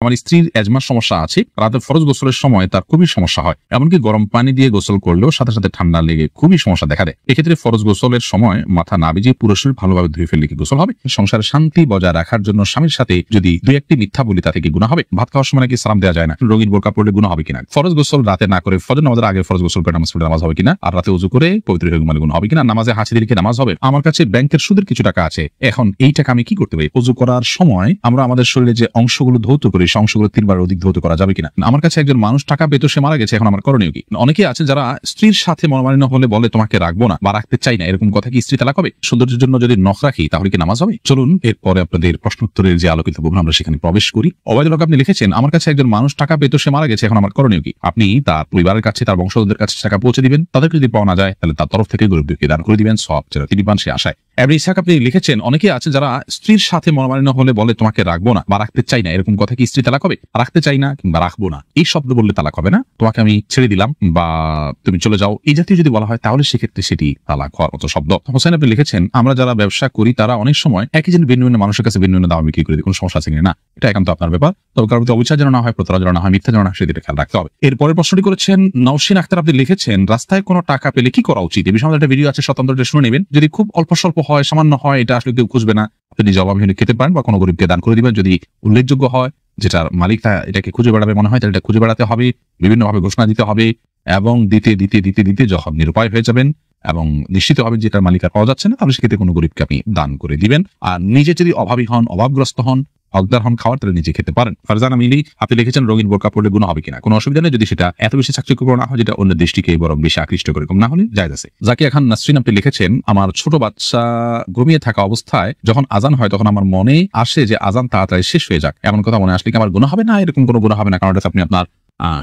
আমার স্ত্রীর এজমার সমস্যা আছে, রাতে ফরজ গোসলের সময় তার খুবই সমস্যা হয়, এমনকি গরম পানি দিয়ে গোসল করলেও সাথে সাথে ঠান্ডা লেগে খুবই সমস্যা দেখা দেয়। এক্ষেত্রে ফরজ গোসলের সময় মাথা না ভিজিয়ে পুরো শরীর ভালোভাবে ধুয়ে ফেললে কি গোসল হবে? সংসারে শান্তি বজায় রাখার জন্য স্বামীর সাথে যদি দুই একটি মিথ্যা বলি তাতে কি গুনাহ হবে? ভাত খাওয়ার সময় নাকি সালাম দেওয়া যায় না, রঙিন বোরকা পড়লে গুনাহ হবে কিনা? ফরজ গোসল রাতে না করে ফজর নামাজের আগে ফরজ গোসল করে নামাজ পড়লে নামাজ হবে কিনা? আর রাতে উযু করে পবিত্র হয়ে ঘুমালে গুনাহ হবে কিনা? নামাজে হাঁচি দিলে কি নামাজ হবে? আমার কাছে ব্যাংকের সুদের কিছু টাকা আছে, এখন এই টাকা আমি কি করতে পারি? উযু করার সময় আমরা আমাদের শরীরে যে অংশগুলো ধৌত করি সেই অংশগুলো 3 বার অধিক ধৌত করা যাবে কিনা? আমার কাছে একজন মানুষ টাকা পেত, সে মারা গেছে, এখন আমার করণীয় কি? অনেকে আছে যারা স্ত্রীর সাথে মনোমালিন্য হলে বলে তোমাকে রাখবো না বা রাখতে চাই না, এরকম কথা কি স্ত্রী তালাক হবে? সৌন্দর্যের জন্য যদি নখ রাখি তাহলে কি নামাজ হবে? চলুন এরপরে আপনাদের প্রশ্নোত্তরের যে আলোকিত প্রোগ্রাম আমরা সেখানে প্রবেশ করি। অবৈধ লোক আপনি লিখেছেন, আমার কাছে একজন মানুষ টাকা পেত, সে মারা গেছে, এখন আমার করণীয় কি? আপনি তার পরিবারের কাছে, তার বংশধরদের কাছে টাকা পৌঁছে দিবেন, তাদেরকে যদি পাওয়া না যায় তাহলে তার তরফ থেকে গরিবদেরকে দান করে দিবেন, সব যেটা তিনি পান সে আশায়। আপনি লিখেছেন, অনেকে আছে যারা স্ত্রীর সাথে মনোমালিন্য হলে বলে তোমাকে রাখবো না বা রাখতে চাই না, এরকম কথা কি স্ত্রী তালাক হবে? রাখতে চাই না কিংবা রাখবো না এই শব্দ বললে তালাক হবে না, তোমাকে আমি ছেড়ে দিলাম বা তুমি চলে যাও, এই জাতীয় যদি বলা হয় তাহলে সেক্ষেত্রে সেটি তালাক হওয়ার মতো শব্দ। হোসেন আপনি লিখেছেন, আমরা যারা ব্যবসা করি তারা অনেক সময় একই জিনিস ভিন্ন ভিন্ন মানুষের কাছে ভিন্ন ভিন্ন দাম বিক্রি করে দিই, কোনো সমস্যা আছে কিনা? এটা একান্ত আপনার ব্যাপার, তবে কারোর প্রতি অবিচার যেন না হয়, প্রতারণা যেন না হয়, মিথ্যা যেন না, সেদিকে খেয়াল রাখতে হবে। এরপরের প্রশ্নটি করেছেন নওশিন আক্তার, আপনি লিখেছেন, রাস্তায় কোনো টাকা পেলে কি করা উচিত? এই বিষয়ে একটা ভিডিও আছে, স্বতন্ত্র শুনে নেবেন। যদি খুব অল্প স্বল্প হয়, সামান্য হয়, এটা আসলে কেউ খুঁজবে না, আপনি জবাবহীন খেতে পারেন বা কোনো গরিবকে দান করে দিবেন। যদি উল্লেখযোগ্য হয়, যেটার মালিক এটাকে খুঁজে বেড়াবে মনে হয়, তাহলে এটা খুঁজে বেড়াতে হবে, বিভিন্নভাবে ঘোষণা দিতে হবে এবং দিতে দিতে দিতে দিতে যখন নিরুপায় হয়ে যাবেন এবং নিশ্চিত হবেন যেটার মালিক আর পাওয়া যাচ্ছে না, তাহলে সেক্ষেত্রে কোনো গরিবকে আপনি দান করে দিবেন। আর নিজে যদি অভাবী হন, অভাবগ্রস্ত হন, হকদার হন খাওয়ার, তাহলে নিজে খেতে পারেন। ফারজানা মিলি আপনি লিখেছেন, রঙিন বোরকা পড়লে গুনাহ হবে কিনা? কোনো অসুবিধা নেই যদি সেটা এত বেশি চাকচিক্য না হয় যেটা অন্য দৃষ্টিকে বরং বেশি আকৃষ্ট করে, কম না হলে জায়েজ আছে। জাকিয়া খান নাসরিন আপনি লিখেছেন, আমার ছোট বাচ্চা ঘুমিয়ে থাকা অবস্থায় যখন আজান হয় তখন আমার মনে আসে যে আজান তাড়াতাড়ি শেষ হয়ে যাক, এমন কথা মনে আসলে কি আমার গুনাহ হবে? না, এরকম কোনো গুনাহ হবে না, কারণ আপনি আপনার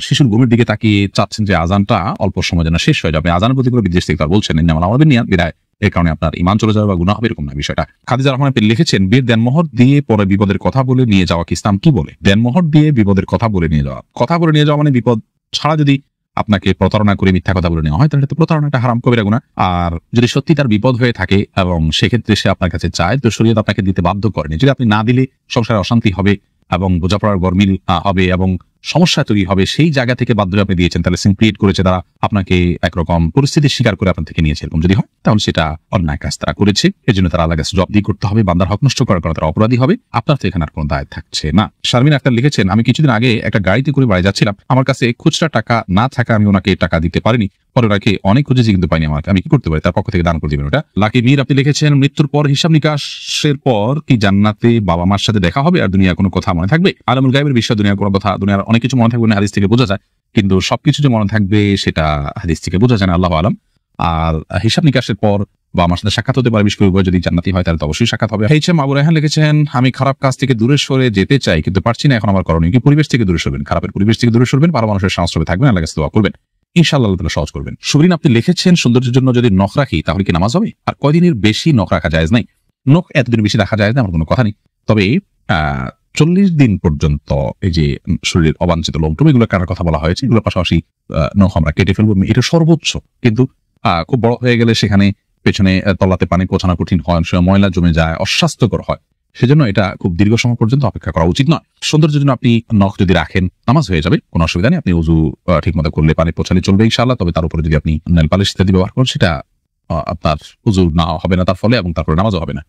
শিশুর ঘুমের দিকে তাকিয়ে চাচ্ছেন যে আজানটা অল্প সময় যেন শেষ হয়ে যাবে। আজানের প্রতি কোনো বিদেশ থেকে তার বলছেন আমাদের নিয়ে বিদায়, এর কারণে আপনার ইমান চলে যাবে বা গুনাহ হবে, এরকম না বিষয়টা। খাদিজা রহমান আপনি লিখেছেন, বিয়ের দেনমোহর দিয়ে পরে বিপদের কথা বলে নিয়ে যাওয়া কি ইসলাম কি বলে? দেনমোহর দিয়ে বিপদের কথা বলে নিয়ে যাওয়া মানে বিপদ ছাড়া যদি আপনাকে প্রতারণা করে মিথ্যা কথা বলে নেওয়া হয় তাহলে তো প্রতারণাটা হারাম কবিরা গুনাহ। আর যদি সত্যি তার বিপদ হয়ে থাকে এবং সেক্ষেত্রে সে আপনার কাছে চায়, তো শরীয়ত আপনাকে দিতে বাধ্য করেনি। যদি আপনি না দিলে সংসারে অশান্তি হবে এবং বোঝাপড়ার গরমিল হবে এবং সমস্যা তৈরি হবে, সেই জায়গা থেকে বাধ্য হয়ে আপনি দিয়েছেন, তাহলে সিন ক্রিয়েট করেছে তারা, আপনাকে একরকম পরিস্থিতির শিকার করে আপনার থেকে নিয়েছে, এরকম যদি হয় তাহলে সেটা অন্যায় কাজ তারা করেছে, এর জন্য তারা আল্লাহর কাছে জবাবদিহি করতে হবে, বান্দার হক নষ্ট করার কারণে তারা অপরাধী হবে, আপনার তো এখানে আর কোনো দায় থাকছে না। শারমিন আক্তার লিখেছেন, আমি কিছুদিন আগে একটা গাড়িতে করে বাড়ি যাচ্ছিলাম, আমার কাছে খুচরা টাকা না থাকা আমি ওনাকে টাকা দিতে পারিনি, পরে ওনাকে অনেক খুঁজেছি কিন্তু পাইনি, আমাকে আমি কি করতে পারি? তার পক্ষ থেকে দান করে দিবেন ওটা। লাকি মীর আপনি লিখেছেন, মৃত্যুর পর হিসাব নিকাশের পর কি জান্নাতে বাবা মার সাথে দেখা হবে আর দুনিয়া কোনো কথা মনে থাকবে? আলমুল গায়বের বিষয় দুনিয়ার কোনো কথা, দুনিয়ার অনেক কিছু মনে থাকবে না, হাদিস থেকে বোঝা যায়, কিন্তু সবকিছু যে মনে থাকবে সেটা হাদিস থেকে বোঝা যায় না, আল্লাহু আলাম। আর হিসাব নিকাশের পর বা আমার সাথে সাক্ষাৎ হতে পারে, বিশেষ করে যদি জান্নাতি হয় তাহলে তো অবশ্যই সাক্ষাৎ হবে। এইচএম আবু রায়হান লিখেছেন, আমি খারাপ কাজ থেকে দূরে সরে যেতে চাই কিন্তু পারছি না, এখন আমার করণীয় কি? পরিবেশ থেকে দূরে সরবেন, খারাপের পরিবেশ থেকে দূরে সরবেন, ভালো মানুষের সংস্পর্শে থাকবেন, আল্লাহর কাছে দোয়া করবেন, ইনশাআল্লাহ আল্লাহ তাআলা সহজ করবেন। সুবরিন আপনি লিখেছেন, সৌন্দর্যের জন্য যদি নখ রাখি তাহলে কি নামাজ হবে? আর কয়দিনের বেশি নখ রাখা জায়েজ নাই? নখ এতদিন বেশি রাখা জায়েজ না, আমার কোনো কথা নেই, তবে 40 দিন পর্যন্ত এই যে শরীরের অবাঞ্ছিত লোমটুম এগুলো কাটার কথা বলা হয়েছে, এগুলোর পাশাপাশি নখ আমরা কেটে ফেলবো, এটা সর্বোচ্চ। কিন্তু খুব বড় হয়ে গেলে সেখানে পেছনে তলাতে পানি পৌঁছানো কঠিন হয়, ময়লা জমে যায়, অস্বাস্থ্যকর হয়, সেজন্য এটা খুব দীর্ঘ সময় পর্যন্ত অপেক্ষা করা উচিত নয়। সৌন্দর্যের জন্য আপনি নখ যদি রাখেন নামাজ হয়ে যাবে, কোনো অসুবিধা নেই, আপনি উযু ঠিক মতো করলে পানি পৌঁছালে চলবে ইনশাআল্লাহ। তবে তার উপরে যদি আপনি নেল পালিশ ইত্যাদি ব্যবহার করেন সেটা আপনার উযু না হবে না তার ফলে, এবং তারপরে নামাজও হবে না।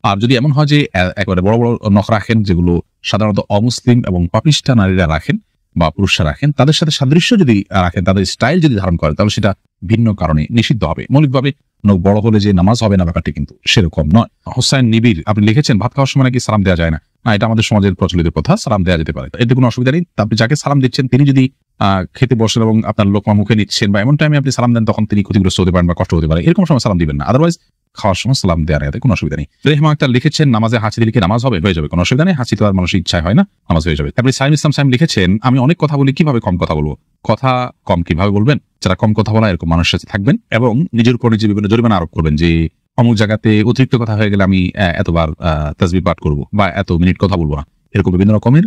আর যদি এমন হয় যে একেবারে বড় বড় নখ রাখেন, যেগুলো সাধারণত অমুসলিম এবং পাপিষ্ঠা নারীরা রাখেন বা পুরুষরা রাখেন, তাদের সাথে সাদৃশ্য যদি রাখেন, তাদের স্টাইল যদি ধারণ করেন, তাহলে সেটা ভিন্ন কারণে নিষিদ্ধ হবে। মৌলিকভাবে নখ বড় হলে যে নামাজ হবে না ব্যাপারটি কিন্তু সেরকম নয়। হোসাইন নিবির আপনি লিখেছেন, ভাত খাওয়ার সময় নাকি সালাম দেওয়া যায় না? না, এটা আমাদের সমাজের প্রচলিত কথা, সালাম দেওয়া যেতে পারে, এতে কোনো অসুবিধা নেই। আপনি যাকে সালাম দিচ্ছেন তিনি যদি খেতে বসেন এবং আপনার লোকমা মুখে নিচ্ছেন বা এমন টাইমে আপনি সালাম দেন, তখন তিনি ক্ষতিগ্রস্ত হতে পারেন বা কষ্ট হতে পারে, এরকম সময় সালাম দিবেন না। আদারওয়াইজ খাওয়ার সময় সালাম দেওয়ার এতে কোনো অসুবিধা নেই। রেহমা আক্তার লিখেছেন, নামাজে হাঁচি দিলে কি নামাজ হবে? হয়ে যাবে, কোনো অসুবিধা নেই, হাঁচি তো আর মানুষের ইচ্ছায় হয় না, নামাজ হয়ে যাবে। তারপরে সাইম ইসলাম সাইম লিখেছেন, আমি অনেক কথা বলি, কিভাবে কম কথা বলবো? কথা কম কিভাবে বলবেন? যারা কম কথা বলা এরকম মানুষের সাথে থাকবেন এবং নিজের উপর নিজে বিভিন্ন জরিমানা আরোপ করবেন যে অমুক জায়গাতে অতিরিক্ত কথা হয়ে গেলে আমি এতবার তাসবিহ পাঠ করবো বা এত মিনিট কথা বলবো না, এরকম বিভিন্ন রকমের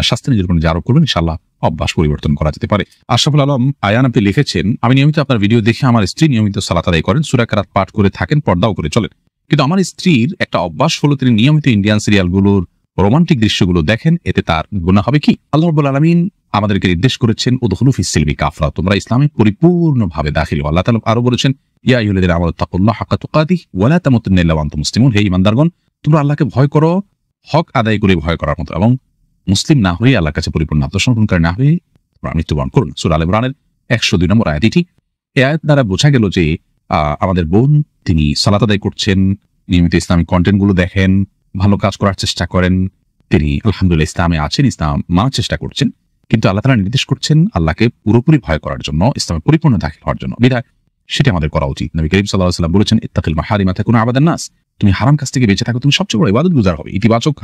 শাস্তি নিজের উপর নিজে আরোপ করবেন, ইনশাআল্লাহ অভ্যাস পরিবর্তন করা যেতে পারে। আশরাফুল আলম আয়ান আপনি লিখেছেন, আমি নিয়মিত আপনার ভিডিও দেখে আমার স্ত্রী নিয়মিত সালাত আদায় করেন, সূরা কেরাত পাঠ করে থাকেন, পর্দাও করে চলেন, কিন্তু আমার স্ত্রীর একটা অভ্যাস হলো তিনি নিয়মিত ইন্ডিয়ান সিরিয়ালগুলোর রোমান্টিক দৃশ্যগুলো দেখেন, এতে তার গুনাহ হবে কি? আল্লাহ রাব্বুল আলামিন আমাদেরকে নির্দেশ করেছেন উদখুলু ফিস সিলমি কাফরা, তোমরা ইসলামে পরিপূর্ণভাবে দাখিল হও। আল্লাহ তাআলা আরো বলেছেন ইয়া আইয়ুহাল্লাযীনা আমানু তাকুল্লাহা হাক্কা তুকাতিহি ওয়া লা তামুতুন্না ইল্লা ওয়া আনতুম মুসলিমুন, হে ঈমানদারগণ তোমরা আল্লাহকে ভয় করো হক আদায় করে ভয় করার মতো, এবং মুসলিম না হয়ে আল্লাহর কাছে পরিপূর্ণ আত্মসমর্পণকারী না হয়ে তোমরা মৃত্যুবরণ করুন। সূরা আল ইমরানের 102 নম্বর আয়াত। এটি এই আয়াত দ্বারা বোঝা গেল যে আমাদের বোন তিনি সালাত আদায় করছেন, নিয়মিত ইসলামিক কন্টেন্টগুলো দেখেন, ভালো কাজ করার চেষ্টা করেন, তিনি আলহামদুলিল্লাহ ইসলামে আছেন, ইসলাম মানার চেষ্টা করছেন, কিন্তু আল্লাহ তাআলা নির্দেশ করছেন আল্লাহকে পুরোপুরি ভয় করার জন্য, ইসলামে পরিপূর্ণ দাখিল হওয়ার জন্য। বিধায় সেটা আমাদের করা উচিত। নবী করিম সাল্লাল্লাহু আলাইহি ওয়াসাল্লাম বলেছেন ইত্তাকিল মাহারিমা তাকুনু আবাদান নাস, তুমি হারাম কাজ থেকে বেঁচে থাকো, তুমি সবচেয়ে বড় ইবাদতগুজার হবে। ইতিবাচক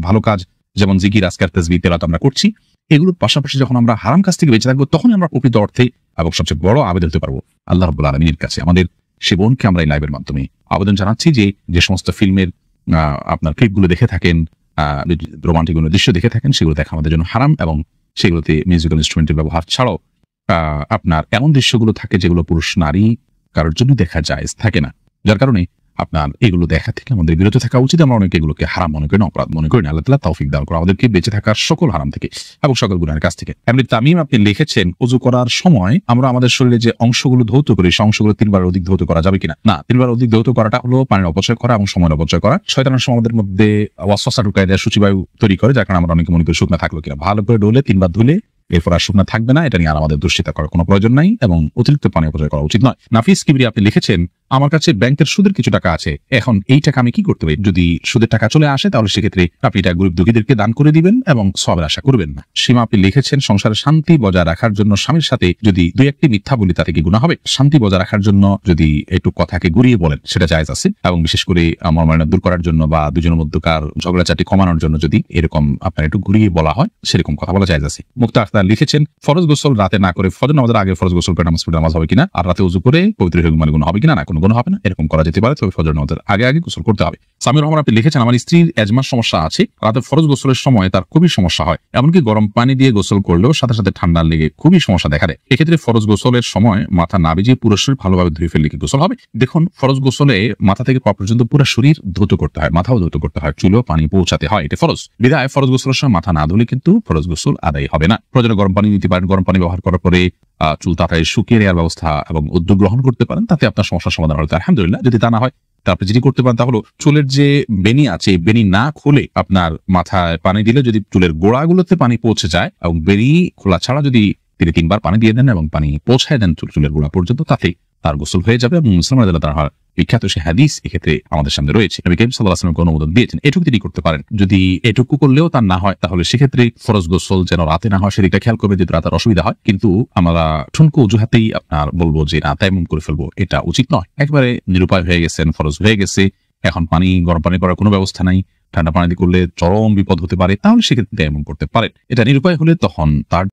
ভালো কাজ যেমন জিকির, আজকার, তাসবিহ, তেলাওয়াত আমরা করছি, এগুলোর পাশাপাশি যখন আমরা হারাম কাজ থেকে বেঁচে থাকবো তখন আমরা প্রকৃত অর্থে এবং সবচেয়ে বড় আবেদন হতে পারবো আল্লাহ রাব্বুল আলামিনের কাছে। আমাদের সে বোনকে আমরা এই লাইভের মাধ্যমে আবেদন জানাচ্ছি যে সমস্ত ফিল্মের আপনার ক্লিপগুলো দেখে থাকেন, রোমান্টিক কোনো দৃশ্য দেখে থাকেন, সেগুলো দেখা আমাদের জন্য হারাম, এবং সেগুলোতে মিউজিক্যাল ইনস্ট্রুমেন্টের ব্যবহার ছাড়াও আপনার এমন দৃশ্যগুলো থাকে যেগুলো পুরুষ নারী কারোর জন্য দেখা জায়েজ থাকে না, যার কারণে আপনার এগুলো দেখা থেকে আমাদের বিরত থাকা উচিত। আমরা অনেকে এগুলোকে হারাম মনে করি না, অপরাধ মনে করি না। আল্লাহ তাআলা তৌফিক দান করুন আমাদেরকে বেঁচে থাকার সকল হারাম থেকে এবং সকল গুনাহের কাছ থেকে। এমনি তামিম আপনি লিখেছেন ওযু করার সময় আমরা আমাদের শরীরে যে অংশগুলো ধৌত করি সেই অংশগুলো 3 বার অধিক ধৌত করা যাবে কিনা? না, 3 বার অধিক ধৌত করাটা হলো পানির অপচয় করা এবং সময়ের অপচয় করা। শয়তানের সময় আমাদের মধ্যে ওয়াসওয়াসা ঢুকায় দেয়, সূচিবায়ু তৈরি করে, যার কারণে আমরা অনেকে মনে করি শুকনা থাকলো কিনা। ভালো করে ডলে 3 বার ধুলে এরপর আর শুকনা থাকবে না, এটা নিয়ে আর আমাদের দুশ্চিন্তা করার কোনো প্রয়োজন নাই এবং অতিরিক্ত পানি অপচয় করা উচিত নয়। নাফিস কিবরি আপনি লিখেছেন আমার কাছে ব্যাংকের সুদের কিছু টাকা আছে, এখন এই টাকা আমি কি করতে পারি? যদি সুদের টাকা চলে আসে তাহলে সেক্ষেত্রে আপনি এটা গরিব দুঃখীদেরকে দান করে দিবেন এবং সওয়াবের আশা করবেন না। সীমা আপনি লিখেছেন সংসারে শান্তি বজায় রাখার জন্য স্বামীর সাথে যদি 2-1টি মিথ্যা বলি তাতে কি গুনাহ হবে? শান্তি বজায় রাখার জন্য যদি একটু কথাকে ঘুরিয়ে বলেন সেটা জায়েজ আছে, এবং বিশেষ করে মনোমালিন্য দূর করার জন্য বা দুজনের মধ্যকার ঝগড়াঝাটি কমানোর জন্য যদি এরকম আপনার একটু ঘুরিয়ে বলা হয় সেরকম কথা বলা জায়েজ আছে। মুক্তা আখতার লিখেছেন ফরজ গোসল রাতে না করে ফজর নামাজের আগে ফরজ গোসল করে নামাজ হবে কিনা, আর রাতে ওযু করে পবিত্র হয়ে ঘুমালে গুনাহ হবে কিনা? না, কোনো গুনাহ হবে না, এরকম করা যেতে পারে, তবে ফজর নামাজের আগে গোসল করতে হবে। সামির রহমান আপনি লিখেছেন আমার স্ত্রীর এজমার সমস্যা আছে, রাতে ফরজ গোসলের সময় তার খুবই সমস্যা হয়, এমনকি গরম পানি দিয়ে গোসল করলেও সাথে সাথে ঠান্ডা লেগে খুবই সমস্যা দেখা দেয়। এক্ষেত্রে ফরজ গোসলের সময় মাথা না ভিজিয়ে পুরো শরীর ভালোভাবে ধুয়ে ফেললে কি গোসল হবে? দেখুন, ফরজ গোসলে মাথা থেকে পা পর্যন্ত পুরো শরীর ধৌত করতে হয়, মাথাও ধৌত করতে হয়, চুলেও পানি পৌঁছাতে হয়, এটা ফরজ। বিধায় ফরজ গোসলের সময় মাথা না ধুলে কিন্তু ফরজ গোসল আদায় হবে না। প্রয়োজনে গরম পানি নিতে পারেন, গরম পানি ব্যবহার করার পরে চুল তাড়াতাড়ি শুকিয়ে নেওয়ার ব্যবস্থা এবং উদ্যোগ গ্রহণ করতে পারেন, তাতে আপনার সমস্যার সমাধান হলে আলহামদুলিল্লাহ। যদি তা না হয় তারপরে যেটি করতে পারেন তা হলো চুলের যে বেনি আছে বেনি না খুলে আপনার মাথায় পানি দিলে যদি চুলের গোড়াগুলোতে পানি পৌঁছে যায় এবং বেনি খোলা ছাড়া যদি তিনি 3 বার পানি দিয়ে দেন এবং পানি পৌঁছায় দেন চুলের গোড়া পর্যন্ত, তাতে তার গোসল হয়ে যাবে। এবং মুসলিম তার বিখ্যাত সে হাদিস এক্ষেত্রে আমাদের সামনে রয়েছে, নবী করিম সাল্লাল্লাহু আলাইহি ওয়াসাল্লাম অনুমোদন দিয়েছেন, এটুকু তিনি করতে পারেন। যদি এটুকু করলেও তার না হয় তাহলে সেক্ষেত্রে ফরজ গোসল যেন রাতে না হয় সেদিকটা খেয়াল করবে, যদি রাতের অসুবিধা হয়। কিন্তু আমরা ঠুনকো অজুহাতেই আপনার বলবো যে না তায়াম্মুম করে ফেলবো, এটা উচিত নয়। একবারে নিরুপায় হয়ে গেছেন, ফরজ হয়ে গেছে, এখন গরম পানি করার কোনো ব্যবস্থা নাই, ঠান্ডা পানি দিয়ে করলে চরম বিপদ হতে পারে, তাহলে সেক্ষেত্রে তায়াম্মুম করতে পারেন। এটা নিরুপায় হলে তখন তার